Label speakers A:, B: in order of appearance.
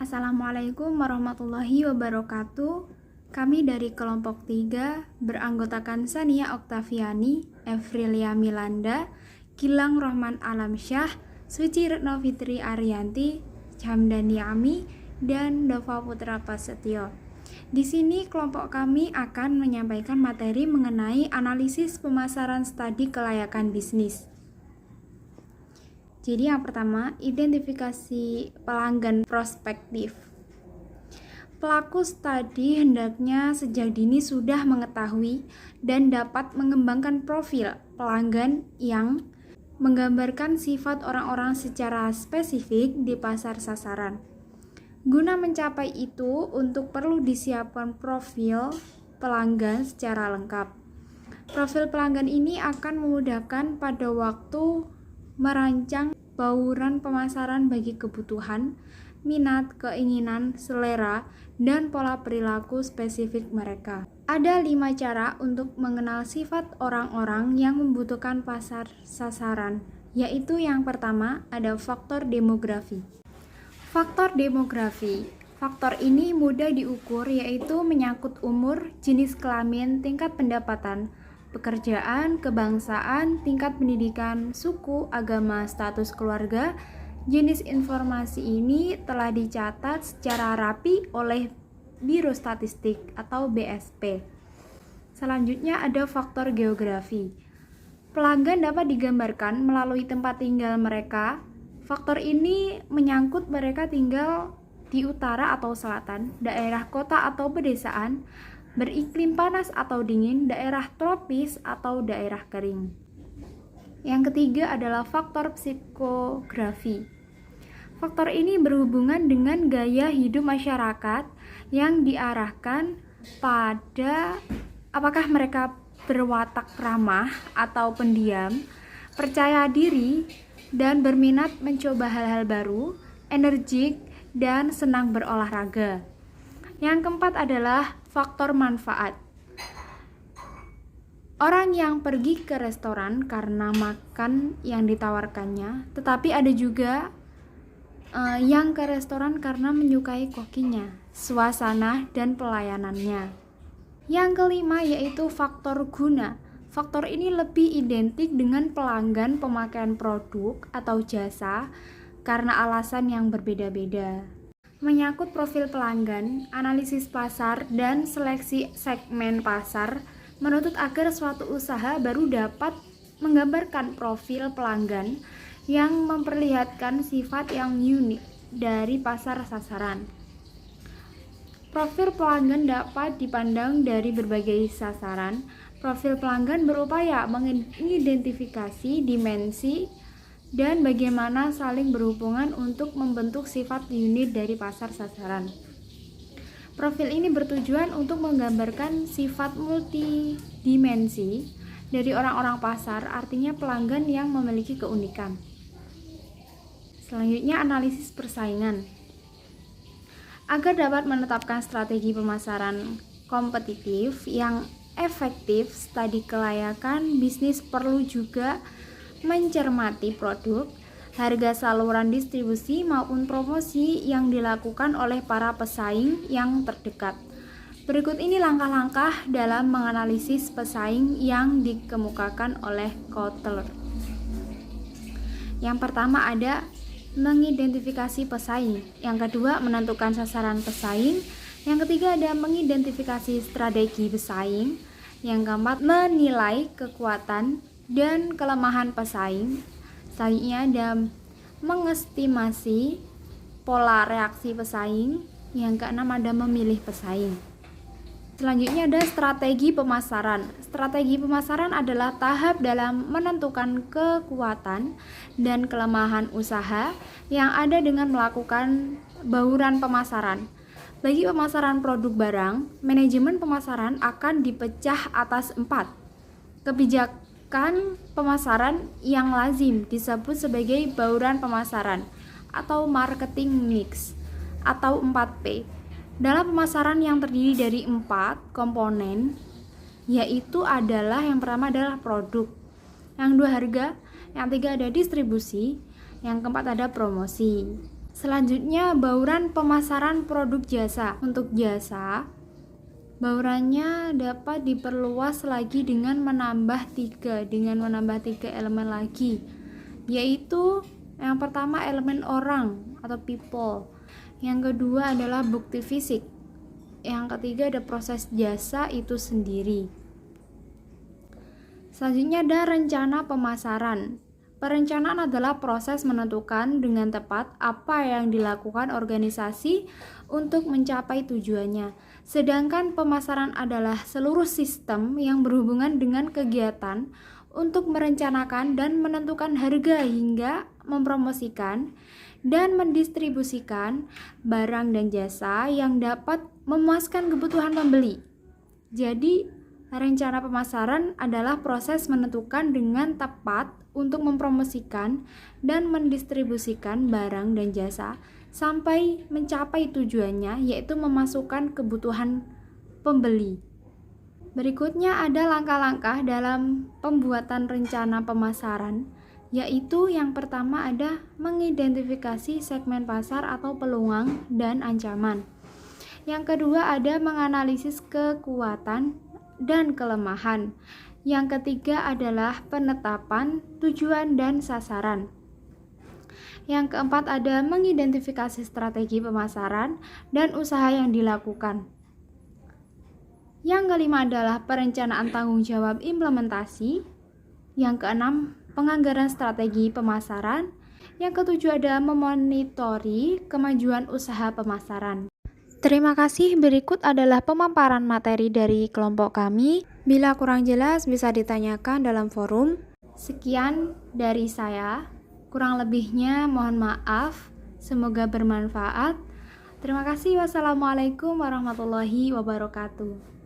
A: Assalamualaikum warahmatullahi wabarakatuh. Kami dari kelompok 3 beranggotakan Sania Oktaviani, Evrilia Milanda, Gilang Rohman Alamsyah, Suci Retno Fitri Ariyanti, Hamdani Ami, dan Dova Putra Prasetyo. Di sini kelompok kami akan menyampaikan materi mengenai analisis pemasaran studi kelayakan bisnis. Jadi yang pertama, identifikasi pelanggan prospektif. Pelaku studi hendaknya sejak dini sudah mengetahui dan dapat mengembangkan profil pelanggan yang menggambarkan sifat orang-orang secara spesifik di pasar sasaran. Guna mencapai itu, perlu disiapkan profil pelanggan secara lengkap. Profil pelanggan ini akan memudahkan pada waktu merancang bauran pemasaran bagi kebutuhan, minat, keinginan, selera, dan pola perilaku spesifik mereka. Ada 5 cara untuk mengenal sifat orang-orang yang membutuhkan pasar sasaran, yaitu yang pertama ada faktor demografi. Faktor demografi. Faktor ini mudah diukur, yaitu menyangkut umur, jenis kelamin, tingkat pendapatan, pekerjaan, kebangsaan, tingkat pendidikan, suku, agama, status keluarga. Jenis informasi ini telah dicatat secara rapi oleh Biro Statistik atau BSP. Selanjutnya ada faktor geografi. Pelanggan dapat digambarkan melalui tempat tinggal mereka. Faktor ini menyangkut mereka tinggal di utara atau selatan, daerah kota atau pedesaan, beriklim panas atau dingin, daerah tropis atau daerah kering. Yang ketiga adalah faktor psikografi. Faktor ini berhubungan dengan gaya hidup masyarakat yang diarahkan pada apakah mereka berwatak ramah atau pendiam, percaya diri, dan berminat mencoba hal-hal baru, energik, dan senang berolahraga. Yang keempat adalah faktor manfaat. Orang yang pergi ke restoran karena makan yang ditawarkannya, tetapi ada juga yang ke restoran karena menyukai kokinya, suasana, dan pelayanannya. Yang kelima yaitu faktor guna. Faktor ini lebih identik dengan pelanggan pemakaian produk atau jasa karena alasan yang berbeda-beda. Menyangkut profil pelanggan, analisis pasar, dan seleksi segmen pasar menuntut agar suatu usaha baru dapat menggambarkan profil pelanggan yang memperlihatkan sifat yang unik dari pasar sasaran. Profil pelanggan dapat dipandang dari berbagai sasaran. Profil pelanggan berupaya mengidentifikasi dimensi dan bagaimana saling berhubungan untuk membentuk sifat unik dari pasar sasaran. Profil ini bertujuan untuk menggambarkan sifat multidimensi dari orang-orang pasar, artinya pelanggan yang memiliki keunikan. Selanjutnya analisis persaingan. Agar dapat menetapkan strategi pemasaran kompetitif yang efektif, studi kelayakan bisnis perlu juga mencermati produk, harga saluran distribusi maupun promosi yang dilakukan oleh para pesaing yang terdekat. Berikut ini langkah-langkah dalam menganalisis pesaing yang dikemukakan oleh Kotler. Yang pertama ada mengidentifikasi pesaing, yang kedua menentukan sasaran pesaing, yang ketiga ada mengidentifikasi strategi pesaing, yang keempat menilai kekuatan dan kelemahan pesaing, selanjutnya ada mengestimasi pola reaksi pesaing, yang keenam ada memilih pesaing. Selanjutnya ada strategi pemasaran. Strategi pemasaran adalah tahap dalam menentukan kekuatan dan kelemahan usaha yang ada dengan melakukan bauran pemasaran. Bagi pemasaran produk barang, manajemen pemasaran akan dipecah atas 4. Kebijakan pemasaran yang lazim disebut sebagai bauran pemasaran atau marketing mix atau 4P. Dalam pemasaran yang terdiri dari 4 komponen, yaitu adalah yang pertama adalah produk, yang kedua harga, yang ketiga ada distribusi, yang keempat ada promosi. Selanjutnya, bauran pemasaran produk jasa. Untuk jasa, baurannya dapat diperluas lagi dengan menambah tiga elemen lagi, yaitu yang pertama elemen orang atau people, yang kedua adalah bukti fisik, yang ketiga ada proses jasa itu sendiri. Selanjutnya ada rencana pemasaran. Perencanaan adalah proses menentukan dengan tepat apa yang dilakukan organisasi untuk mencapai tujuannya. Sedangkan pemasaran adalah seluruh sistem yang berhubungan dengan kegiatan untuk merencanakan dan menentukan harga hingga mempromosikan dan mendistribusikan barang dan jasa yang dapat memuaskan kebutuhan pembeli. Jadi, rencana pemasaran adalah proses menentukan dengan tepat untuk mempromosikan dan mendistribusikan barang dan jasa sampai mencapai tujuannya, yaitu memasukkan kebutuhan pembeli. Berikutnya ada langkah-langkah dalam pembuatan rencana pemasaran, yaitu yang pertama ada mengidentifikasi segmen pasar atau peluang dan ancaman. Yang kedua ada menganalisis kekuatan dan kelemahan. Yang ketiga adalah penetapan tujuan dan sasaran. Yang keempat ada mengidentifikasi strategi pemasaran dan usaha yang dilakukan. Yang kelima adalah perencanaan tanggung jawab implementasi. Yang keenam, penganggaran strategi pemasaran. Yang ketujuh ada memonitori kemajuan usaha pemasaran. Terima kasih. Berikut adalah pemaparan materi dari kelompok kami. Bila kurang jelas bisa ditanyakan dalam forum. Sekian dari saya. Kurang lebihnya mohon maaf. Semoga bermanfaat. Terima kasih. Wassalamualaikum warahmatullahi wabarakatuh.